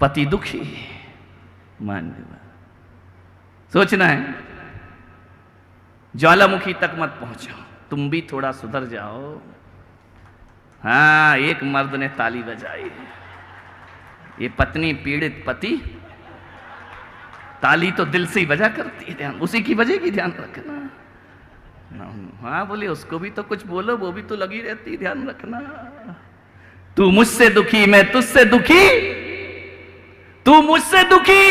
पति दुखी, मान सोचना है ज्वालामुखी तक मत पहुंचो, तुम भी थोड़ा सुधर जाओ। हाँ, एक मर्द ने ताली बजाई, ये पत्नी पीड़ित पति, ताली तो दिल से ही बजा करती है, ध्यान उसी की बजेगी, ध्यान रखना। हाँ बोले उसको भी तो कुछ बोलो, वो भी तो लगी रहती, ध्यान रखना। तू मुझसे दुखी मैं तुझसे दुखी, तू मुझसे दुखी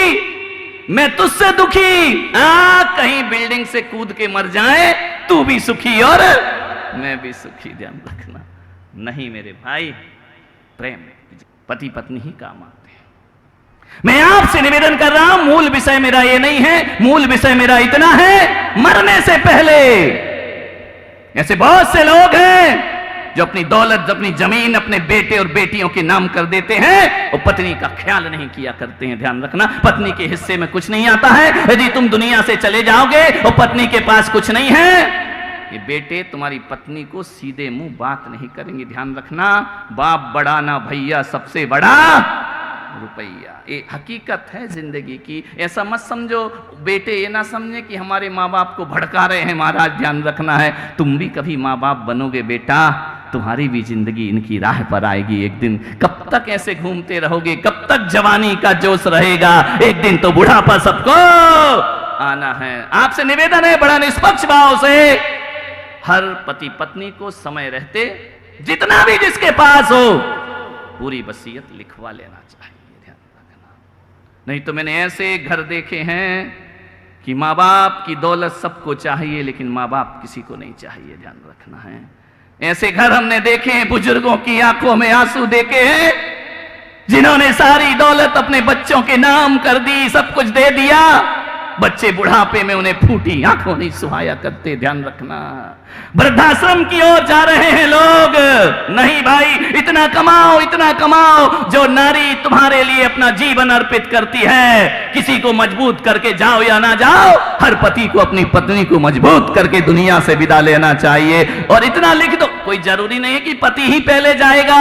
मैं तुझसे दुखी, कहीं बिल्डिंग से कूद के मर जाए, तू भी सुखी और मैं भी सुखी, ध्यान रखना। नहीं मेरे भाई, प्रेम पति पत्नी ही काम आते हैं। मैं आपसे निवेदन कर रहा हूं, मूल विषय मेरा ये नहीं है, मूल विषय मेरा इतना है, मरने से पहले ऐसे बहुत से लोग हैं जो अपनी दौलत, अपनी जमीन अपने बेटे और बेटियों के नाम कर देते हैं और पत्नी का ख्याल नहीं किया करते हैं। ध्यान रखना, पत्नी के हिस्से में कुछ नहीं आता है। यदि तुम दुनिया से चले जाओगे और पत्नी के पास कुछ नहीं है, ये बेटे तुम्हारी पत्नी को सीधे मुंह बात नहीं करेंगे, ध्यान रखना। बाप बड़ा ना भैया, सबसे बड़ा रुपया, ये हकीकत है जिंदगी की। ऐसा मत समझो, बेटे ये ना समझे कि हमारे माँ बाप को भड़का रहे हैं महाराज, ध्यान रखना है। तुम भी कभी माँ बाप बनोगे बेटा, तुम्हारी भी जिंदगी इनकी राह पर आएगी एक दिन। कब तक ऐसे घूमते रहोगे, कब तक जवानी का जोश रहेगा, एक दिन तो बुढ़ापा सबको आना है। आपसे निवेदन है बड़ा निष्पक्ष भाव से, हर पति पत्नी को समय रहते जितना भी जिसके पास हो पूरी वसीयत लिखवा लेना चाहिए, ध्यान रखना। नहीं तो मैंने ऐसे घर देखे हैं कि माँ बाप की दौलत सबको चाहिए लेकिन माँ बाप किसी को नहीं चाहिए, ध्यान रखना है। ऐसे घर हमने देखे हैं, बुजुर्गों की आंखों में आंसू देखे हैं, जिन्होंने सारी दौलत अपने बच्चों के नाम कर दी, सब कुछ दे दिया, बच्चे बुढ़ापे में उन्हें फूटी आंखों नहीं सुहाया करते, ध्यान रखना। वृद्धाश्रम की ओर जा रहे हैं लोग। नहीं भाई, इतना कमाओ, इतना कमाओ, जो नारी तुम्हारे लिए अपना जीवन अर्पित करती है, किसी को मजबूत करके जाओ या ना जाओ, हर पति को अपनी पत्नी को मजबूत करके दुनिया से विदा लेना चाहिए। और इतना लिख दो, कोई जरूरी नहीं है कि पति ही पहले जाएगा,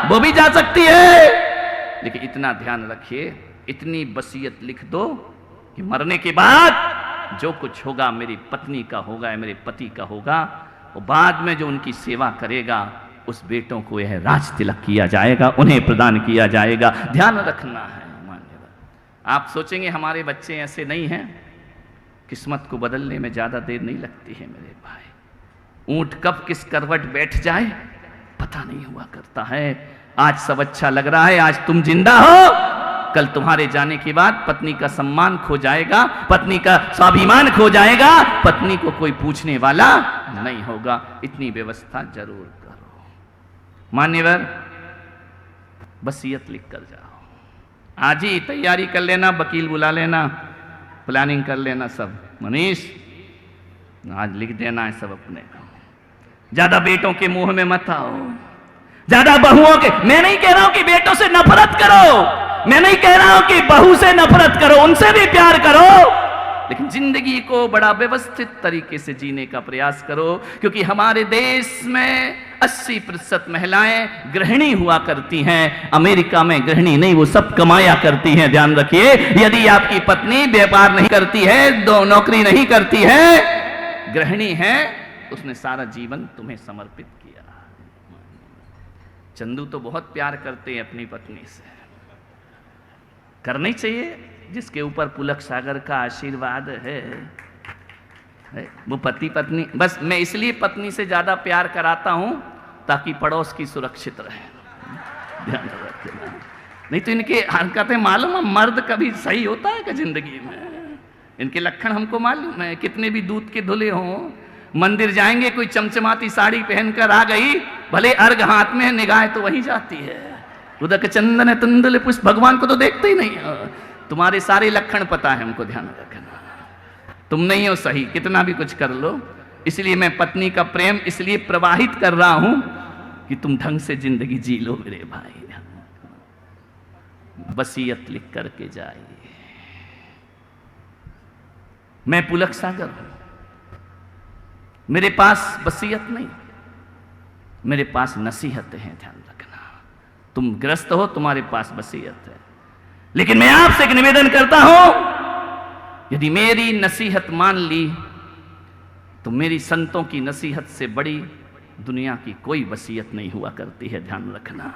वो भी जा सकती है, लेकिन इतना ध्यान रखिए, इतनी वसीयत लिख दो कि मरने के बाद जो कुछ होगा मेरी पत्नी का होगा, मेरे पति का होगा, और बाद में जो उनकी सेवा करेगा उस बेटों को यह राज तिलक किया जाएगा, उन्हें प्रदान किया जाएगा, ध्यान रखना है। आप सोचेंगे हमारे बच्चे ऐसे नहीं हैं, किस्मत को बदलने में ज्यादा देर नहीं लगती है मेरे भाई। ऊंट कब किस करवट बैठ जाए पता नहीं हुआ करता है। आज सब अच्छा लग रहा है, आज तुम जिंदा हो, कल तुम्हारे जाने के बाद पत्नी का सम्मान खो जाएगा, पत्नी का स्वाभिमान खो जाएगा, पत्नी को कोई पूछने वाला नहीं होगा। इतनी व्यवस्था जरूर करो। मान्यवर, वसीयत लिख कर जाओ, आज ही तैयारी कर लेना, वकील बुला लेना, प्लानिंग कर लेना सब। मनीष आज लिख देना है सब अपने को। ज्यादा बेटों के मुंह में मत आओ, ज्यादा बहुओं के। मैं नहीं कह रहा हूं कि बेटों से नफरत करो, मैं नहीं कह रहा हूं कि बहू से नफरत करो, उनसे भी प्यार करो, लेकिन जिंदगी को बड़ा व्यवस्थित तरीके से जीने का प्रयास करो। क्योंकि हमारे देश में 80% महिलाएं गृहिणी हुआ करती हैं। अमेरिका में गृहिणी नहीं, वो सब कमाया करती हैं, ध्यान रखिए। यदि आपकी पत्नी व्यापार नहीं करती है, नौकरी नहीं करती है, गृहिणी है, उसने सारा जीवन तुम्हें समर्पित किया। चंदू तो बहुत प्यार करते हैं अपनी पत्नी से, करनी चाहिए, जिसके ऊपर पुलक सागर का आशीर्वाद है वो पति पत्नी। बस मैं इसलिए पत्नी से ज्यादा प्यार कराता हूं ताकि पड़ोस की सुरक्षित रहे, ध्यान रखना। नहीं तो इनके हरकतें मालूम है, मर्द कभी सही होता है क्या जिंदगी में? इनके लक्षण हमको मालूम है, कितने भी दूध के धुले हों, मंदिर जाएंगे कोई चमचमाती साड़ी पहनकर आ गई, भले अर्घ हाथ में है, निगाह तो वही जाती है, उदक चंदन तुंदल पुष्प, भगवान को तो देखते ही नहीं हो। तुम्हारे सारे लक्षण पता है हमको, ध्यान रखना। तुम नहीं हो सही, कितना भी कुछ कर लो। इसलिए मैं पत्नी का प्रेम इसलिए प्रवाहित कर रहा हूं कि तुम ढंग से जिंदगी जी लो मेरे भाई। वसीयत लिख करके जाइए। मैं पुलक सागर हूं, मेरे पास वसीयत नहीं, मेरे पास नसीहत है, ध्यान रखना। तुम ग्रस्त हो, तुम्हारे पास वसीयत है। लेकिन मैं आपसे एक निवेदन करता हूं, यदि मेरी नसीहत मान ली तो मेरी संतों की नसीहत से बड़ी दुनिया की कोई वसीयत नहीं हुआ करती है। ध्यान रखना,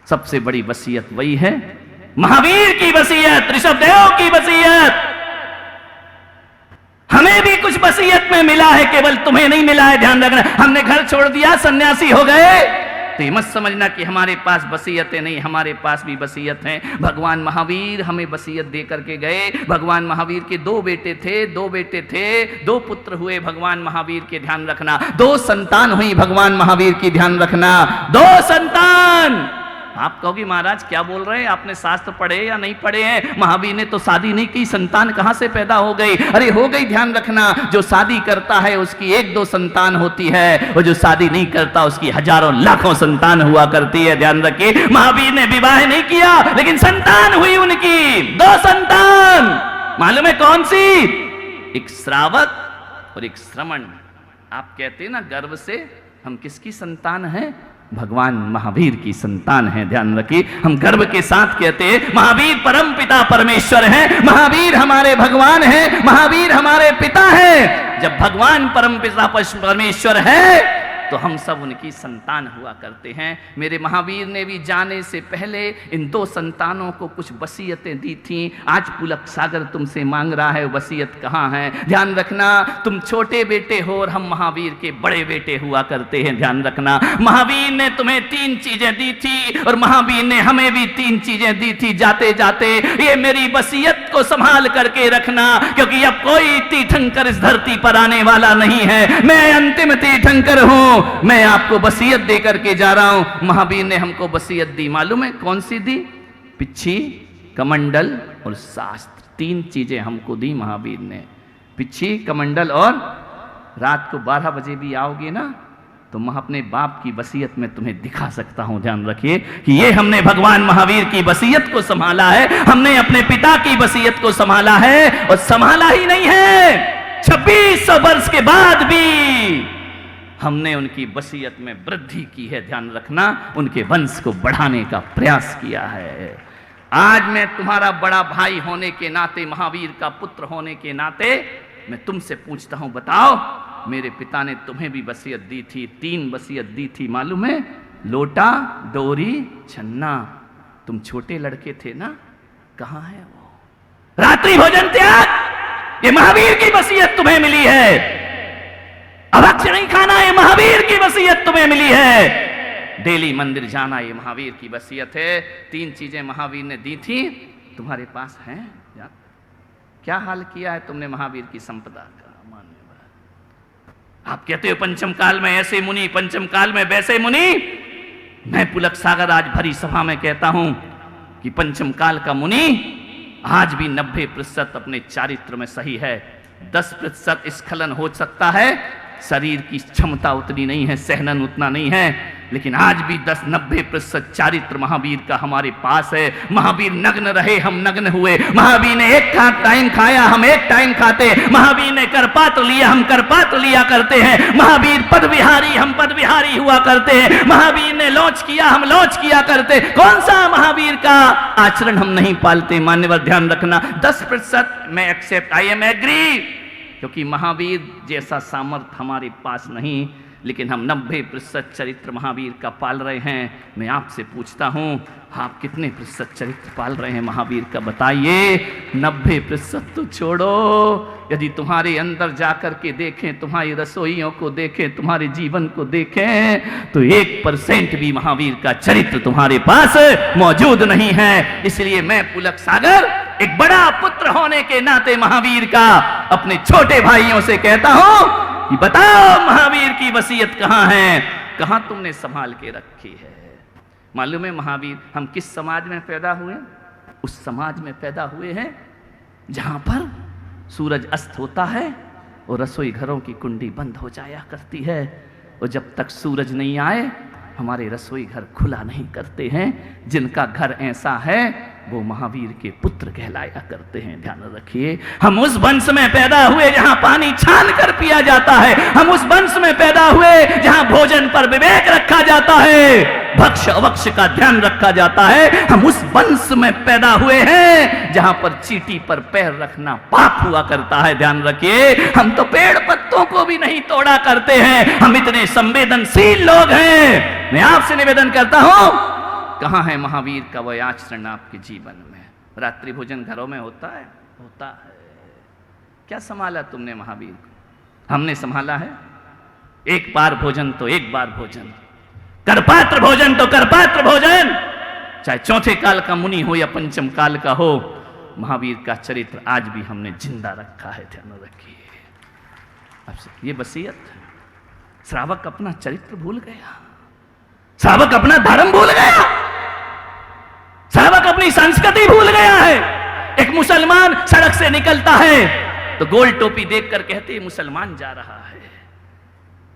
सबसे बड़ी वसीयत वही है, महावीर की वसीयत, ऋषभदेव की वसीयत। हमें भी कुछ वसीयत में मिला है, केवल तुम्हें नहीं मिला है। ध्यान रखना, हमने घर छोड़ दिया, सन्यासी हो गए, तो ये मत समझना कि हमारे पास वसीयतें नहीं, हमारे पास भी वसीयत हैं। भगवान महावीर हमें वसीयत दे करके गए। भगवान महावीर के दो बेटे थे, दो पुत्र हुए भगवान महावीर के, ध्यान रखना, दो संतान हुई भगवान महावीर की, ध्यान रखना, दो संतान। आप कहोगे महाराज क्या बोल रहे हैं, आपने शास्त्र पढ़े या नहीं पढ़े हैं? महावीर ने तो शादी नहीं की, संतान कहां से पैदा हो गई? अरे हो गई, ध्यान रखना, जो शादी करता है उसकी एक दो संतान होती है, और जो शादी नहीं करता उसकी हजारों लाखों संतान हुआ करती है। ध्यान रखिए, महावीर ने विवाह नहीं किया लेकिन संतान हुई उनकी, दो संतान। मालूम है कौन सी? एक श्रावक और एक श्रमण। आप कहते हैं ना गर्व से, हम किसकी संतान हैं? भगवान महावीर की संतान है। ध्यान रखिए, हम गर्व के साथ कहते हैं महावीर परम पिता परमेश्वर हैं, महावीर हमारे भगवान हैं, महावीर हमारे पिता हैं। जब भगवान परम पिता परमेश्वर है तो हम सब उनकी संतान हुआ करते हैं। मेरे महावीर ने भी जाने से पहले इन दो संतानों को कुछ वसीयतें दी थी। आज पुलक सागर तुमसे मांग रहा है, वसीयत कहाँ है? ध्यान रखना, तुम छोटे बेटे हो और हम महावीर के बड़े बेटे हुआ करते हैं। ध्यान रखना, महावीर ने तुम्हें 3 चीजें दी थी और महावीर ने हमें भी 3 चीजें दी थी। जाते जाते ये मेरी वसीयत को संभाल करके रखना, क्योंकि अब कोई तीर्थंकर इस धरती पर आने वाला नहीं है। मैं अंतिम तीर्थंकर हूं, मैं आपको वसीयत दे करके जा रहा हूं। महावीर ने हमको वसीयत दी, मालूम है कौन सी दी? पिच्छी, कमंडल और शास्त्र, 3 चीजें हमको दी महावीर ने। पिच्छी, कमंडल और रात को 12 बजे भी आओगे ना तो मैं अपने बाप की वसीयत में तुम्हें दिखा सकता हूं। ध्यान रखिए कि ये हमने भगवान महावीर की वसीयत को संभाला है, हमने अपने पिता की वसीयत को संभाला है। और संभाला ही नहीं है, 2600 वर्ष के बाद भी हमने उनकी वसीयत में वृद्धि की है। ध्यान रखना, उनके वंश को बढ़ाने का प्रयास किया है। आज मैं तुम्हारा बड़ा भाई होने के नाते, महावीर का पुत्र होने के नाते मैं तुमसे पूछता हूं, बताओ मेरे पिता ने तुम्हें भी वसीयत दी थी, 3 वसीयत दी थी, मालूम है? लोटा, डोरी, छन्ना। तुम छोटे लड़के थे ना, कहां है वो? रात्रि भोजन त्याग, ये महावीर की वसीयत तुम्हें मिली है। अभक्ष नहीं खाना, ये महावीर की वसीयत तुम्हें मिली है। डेली मंदिर जाना, ये महावीर की वसीयत है। 3 चीजें महावीर ने दी थी, तुम्हारे पास हैं? क्या हाल किया है तुमने महावीर की संपदा का? आप कहते हो पंचम काल में ऐसे मुनि, पंचम काल में वैसे मुनि। मैं पुलक सागर आज भरी सभा में कहता हूं कि पंचम काल का मुनि आज भी 90% अपने चारित्र में सही है। 10% स्खलन हो सकता है, शरीर की क्षमता उतनी नहीं है, सहनन उतना नहीं है, लेकिन आज भी 10-90% चारित्र महावीर का हमारे पास है। महावीर नग्न रहे, हम नग्न हुए। महावीर ने एक टाइम खाया, हम एक टाइम खाते। महावीर ने करपात्र लिया, हम करपात्र लिया करते हैं। महावीर पद विहारी, हम पद विहारी हुआ करते हैं। महावीर ने लौच किया, हम लौच किया करते। कौन सा महावीर का आचरण हम नहीं पालते? मान्यवर ध्यान रखना, 10% मैं एक्सेप्ट, आई एम एग्री, क्योंकि महावीर जैसा सामर्थ्य हमारे पास नहीं, लेकिन हम 90% चरित्र महावीर का पाल रहे हैं। मैं आपसे पूछता हूं, आप कितने प्रतिशत चरित्र पाल रहे हैं महावीर का? बताइए। 90% तो छोड़ो, यदि तुम्हारे अंदर जाकर के देखें, तुम्हारी रसोइयों को देखें, तुम्हारे जीवन को देखें, तो 1% भी महावीर का चरित्र तुम्हारे पास मौजूद नहीं है। इसलिए मैं पुलक सागर एक बड़ा पुत्र होने के नाते महावीर का अपने छोटे भाइयों से कहता हूं कि बताओ महावीर की वसीयत कहां है, कहां तुमने संभाल के रखी है? मालूम है महावीर, हम किस समाज में पैदा हुए? उस समाज में पैदा हुए हैं जहां पर सूरज अस्त होता है और रसोई घरों की कुंडी बंद हो जाया करती है, और जब तक सूरज नहीं आए हमारे रसोई घर खुला नहीं करते हैं। जिनका घर ऐसा है वो महावीर के पुत्र कहलाया करते हैं। ध्यान रखिए, हम उस वंश में पैदा हुए जहां पानी छान कर पिया जाता है। हम उस वंश में पैदा हुए जहां भोजन पर विवेक रखा जाता है। भक्ष अवक्ष का ध्यान रखा जाता है। हम उस वंश में पैदा हुए हैं जहां पर चींटी पर पैर रखना पाप हुआ करता है। ध्यान रखिए, हम तो पेड़ पत्तों को भी नहीं तोड़ा करते हैं। हम इतने संवेदनशील लोग हैं। मैं आपसे निवेदन करता हूं, कहां है महावीर का वह आचरण आपके जीवन में? रात्रि भोजन घरों में होता है? होता है। क्या संभाला तुमने महावीर को? हमने संभाला है? एक बार भोजन तो एक बार भोजन, करपात्र भोजन तो करपात्र भोजन, चाहे चौथे काल का मुनि हो या पंचम काल का हो, महावीर का चरित्र आज भी हमने जिंदा रखा है। ध्यान रखिए, अब ये वसीयत। श्रावक अपना चरित्र भूल गया, श्रावक अपना धर्म भूल गया, श्रावक अपनी संस्कृति भूल गया है। एक मुसलमान सड़क से निकलता है तो गोल टोपी देखकर कहते हैं मुसलमान जा रहा है।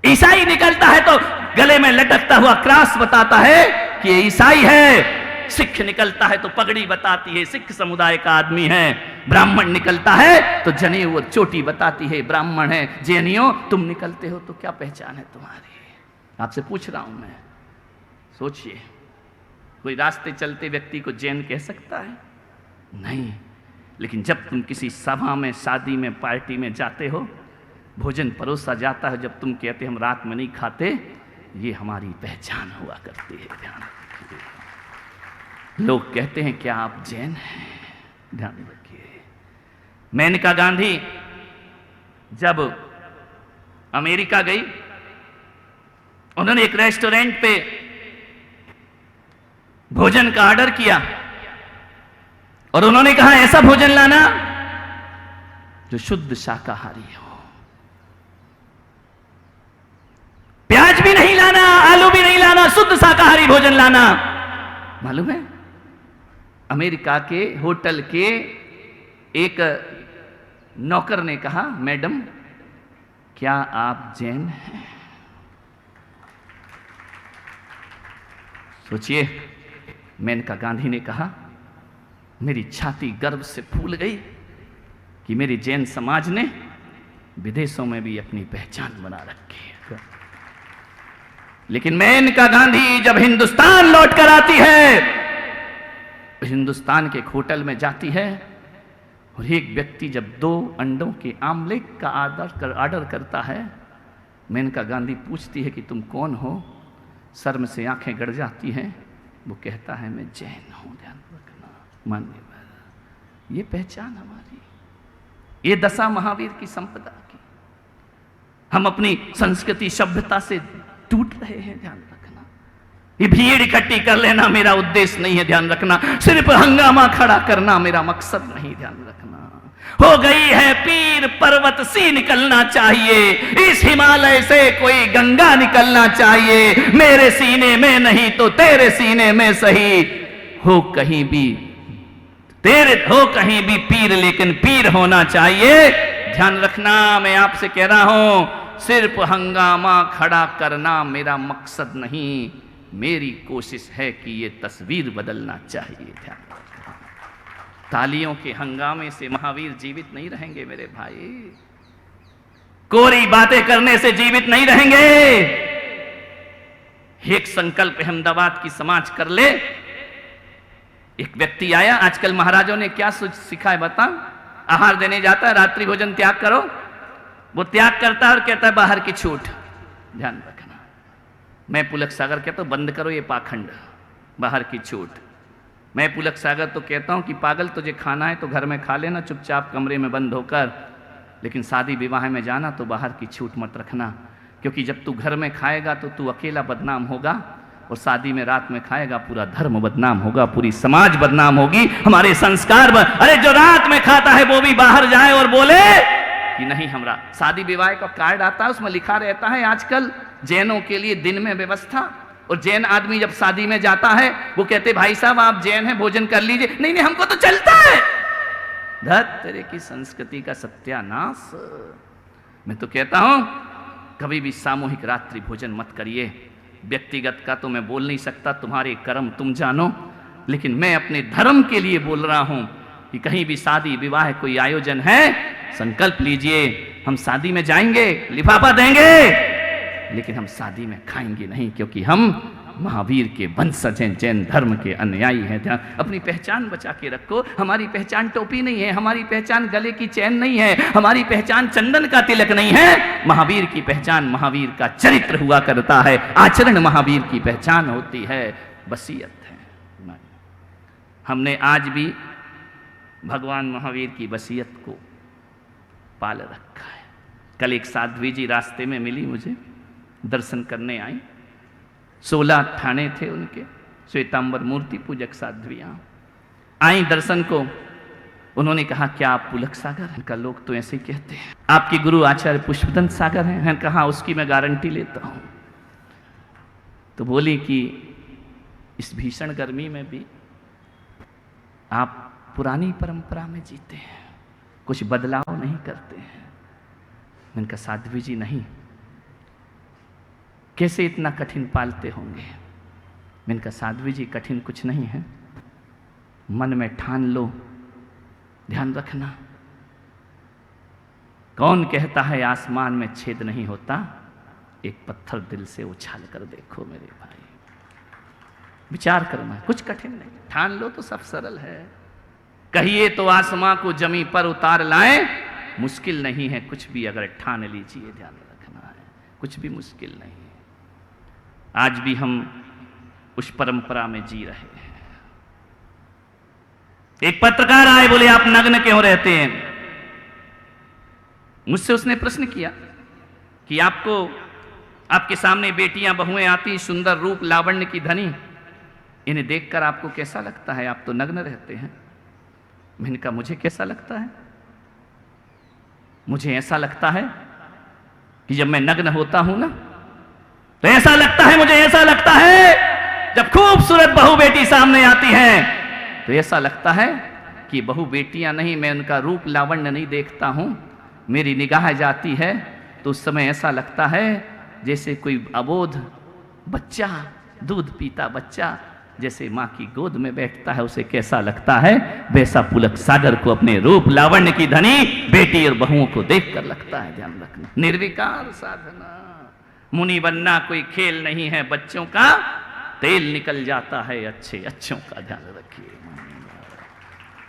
ईसाई निकलता है तो गले में लटकता हुआ क्रॉस बताता है कि ये ईसाई है। सिख निकलता है तो पगड़ी बताती है सिख समुदाय का आदमी है। ब्राह्मण निकलता है तो जनेऊ और चोटी बताती है ब्राह्मण है। जैनियों, तुम निकलते हो तो क्या पहचान है तुम्हारी? आपसे पूछ रहा हूं मैं, सोचिए। कोई रास्ते चलते व्यक्ति को जैन कह सकता है? नहीं। लेकिन जब तुम किसी सभा में, शादी में, पार्टी में जाते हो, भोजन परोसा जाता है, जब तुम कहते हम रात में नहीं खाते, ये हमारी पहचान हुआ करती है। ध्यान रखिए। लोग कहते हैं क्या आप जैन हैं? ध्यान रखिए। मेनका गांधी जब अमेरिका गई, उन्होंने एक रेस्टोरेंट पे भोजन का ऑर्डर किया और उन्होंने कहा ऐसा भोजन लाना जो शुद्ध शाकाहारी हो। प्याज भी नहीं लाना, आलू भी नहीं लाना, शुद्ध शाकाहारी भोजन लाना। मालूम है, अमेरिका के होटल के एक नौकर ने कहा, मैडम क्या आप जैन हैं? सोचिए, मेनका गांधी ने कहा, मेरी छाती गर्व से फूल गई कि मेरी जैन समाज ने विदेशों में भी अपनी पहचान बना रखी है। लेकिन मेनका गांधी जब हिंदुस्तान लौट कर आती है, हिंदुस्तान के एक होटल में जाती है और एक व्यक्ति जब 2 अंडों के आमलेट का ऑर्डर करता है, मेनका गांधी पूछती है कि तुम कौन हो? शर्म से आंखें गड़ जाती हैं। वो कहता है मैं जैन हूं। ध्यान रखना, मान्यवर, ये पहचान हमारी, ये दशा महावीर की संपदा की। हम अपनी संस्कृति सभ्यता से टूट रहे हैं। ध्यान रखना, ये भीड़ इकट्ठी कर लेना मेरा उद्देश्य नहीं है। ध्यान रखना, सिर्फ हंगामा खड़ा करना मेरा मकसद नहीं। ध्यान रखना, हो गई है पीर पर्वत सी निकलना चाहिए, इस हिमालय से कोई गंगा निकलना चाहिए। मेरे सीने में नहीं तो तेरे सीने में सही, हो कहीं भी तेरे, हो कहीं भी पीर, लेकिन पीर होना चाहिए। ध्यान रखना, मैं आपसे कह रहा हूं, सिर्फ हंगामा खड़ा करना मेरा मकसद नहीं, मेरी कोशिश है कि ये तस्वीर बदलना चाहिए। ध्यान, तालियों के हंगामे से महावीर जीवित नहीं रहेंगे मेरे भाई, कोरी बातें करने से जीवित नहीं रहेंगे। एक संकल्प अहमदाबाद की समाज कर ले। एक व्यक्ति आया, आजकल महाराजों ने क्या सिखा है बता? आहार देने जाता है, रात्रि भोजन त्याग करो, वो त्याग करता है और कहता है बाहर की छूट। ध्यान रखना, मैं पुलक सागर कहता हूं बंद करो ये पाखंड, बाहर की छूट। मैं पुलक सागर तो कहता हूं कि पागल, तुझे खाना है तो घर में खा लेना चुपचाप कमरे में बंद होकर, लेकिन शादी विवाह में जाना तो बाहर की छूट मत रखना, क्योंकि जब तू घर में खाएगा तो तू अकेला बदनाम होगा और शादी में रात में खाएगा पूरा धर्म बदनाम होगा, पूरी समाज बदनाम होगी, हमारे संस्कार अरे जो रात में खाता है वो भी बाहर जाए और बोले कि नहीं, हमरा शादी विवाह का कार्ड आता है, उसमें लिखा रहता है आजकल जैनों के लिए दिन में व्यवस्था। और जैन आदमी जब शादी में जाता है वो कहते भाई साहब आप जैन हैं, भोजन कर लीजिए। नहीं नहीं, हमको तो चलता है। धत तेरे की संस्कृति का सत्यानाश। मैं तो कहता हूं कभी भी सामूहिक रात्रि भोजन मत करिए। व्यक्तिगत का तो मैं बोल नहीं सकता, तुम्हारे कर्म तुम जानो, लेकिन मैं अपने धर्म के लिए बोल रहा हूं कि कहीं भी शादी विवाह कोई आयोजन है, संकल्प लीजिए, हम शादी में जाएंगे, लिफाफा देंगे, लेकिन हम शादी में खाएंगे नहीं, क्योंकि हम महावीर के वंशज हैं, जैन धर्म के अनुयायी हैं। ध्यान, अपनी पहचान बचा के रखो। हमारी पहचान टोपी नहीं है, हमारी पहचान गले की चैन नहीं है, हमारी पहचान चंदन का तिलक नहीं है। महावीर की पहचान महावीर का चरित्र हुआ करता है, आचरण महावीर की पहचान होती है, वसीयत है। हमने आज भी भगवान महावीर की वसीयत को पाल रखा है। कल एक साध्वी जी रास्ते में मिली, मुझे दर्शन करने आई। 16 ठाणे थे उनके, श्वेतांबर मूर्ति पूजक साध्वियां आई दर्शन को। उन्होंने कहा, क्या आप पुलक सागर हैं? का लोग तो ऐसे ही कहते हैं। आपके गुरु आचार्य पुष्पदंत सागर हैं? मैंने कहा, उसकी मैं गारंटी लेता हूं। तो बोली कि इस भीषण गर्मी में भी आप पुरानी परंपरा में जीते हैं, कुछ बदलाव नहीं करते हैं। मैंने कहा, साध्वी जी नहीं, कैसे इतना कठिन पालते होंगे? मैंने कहा, साध्वी जी कठिन कुछ नहीं है, मन में ठान लो। ध्यान रखना, कौन कहता है आसमान में छेद नहीं होता? एक पत्थर दिल से उछाल कर देखो मेरे भाई, विचार करना, कुछ कठिन नहीं, ठान लो तो सब सरल है। कहिए तो आसमां को जमी पर उतार लाए, मुश्किल नहीं है कुछ भी अगर ठान लीजिए। ध्यान रखना है, कुछ भी मुश्किल नहीं है। आज भी हम उस परंपरा में जी रहे हैं। एक पत्रकार आए, बोले आप नग्न क्यों रहते हैं? मुझसे उसने प्रश्न किया कि आपको, आपके सामने बेटियां बहुएं आती, सुंदर रूप लावण्य की धनी, इन्हें देखकर आपको कैसा लगता है? आप तो नग्न रहते हैं। मैंने कहा, मुझे कैसा लगता है? मुझे ऐसा लगता है कि जब मैं नग्न होता हूं ना, तो ऐसा लगता है, मुझे ऐसा लगता है जब खूबसूरत बहू बेटी सामने आती हैं, तो ऐसा लगता है कि बहू बेटियां नहीं, मैं उनका रूप लावण्य नहीं देखता हूं, मेरी निगाह जाती है तो उस समय ऐसा लगता है जैसे कोई अबोध बच्चा, दूध पीता बच्चा जैसे माँ की गोद में बैठता है, उसे कैसा लगता है, वैसा पुलक सागर को अपने रूप लावण्य की धनी बेटी और बहुओं को देखकर लगता है। ध्यान रखना, निर्विकार साधना, मुनि बनना कोई खेल नहीं है, बच्चों का तेल निकल जाता है अच्छे अच्छों का। ध्यान रखिए,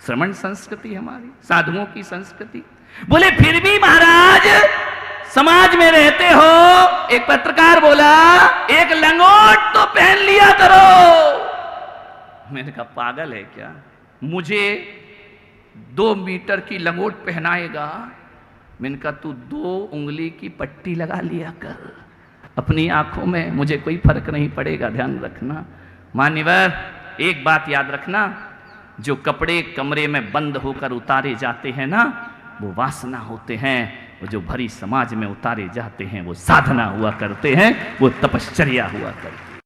श्रमण संस्कृति हमारी, साधुओं की संस्कृति। बोले फिर भी महाराज समाज में रहते हो, एक पत्रकार बोला, एक लंगोट तो पहन लिया करो। मैंने कहा, पागल है क्या? मुझे 2 मीटर की लंगोट पहनाएगा? मैंने कहा, तू 2 उंगली की पट्टी लगा लिया कर अपनी आंखों में, मुझे कोई फर्क नहीं पड़ेगा। ध्यान रखना मान्यवर, एक बात याद रखना, जो कपड़े कमरे में बंद होकर उतारे जाते हैं ना, वो वासना होते हैं, वो जो भरी समाज में उतारे जाते हैं वो साधना हुआ करते हैं, वो तपश्चर्या हुआ करते हैं।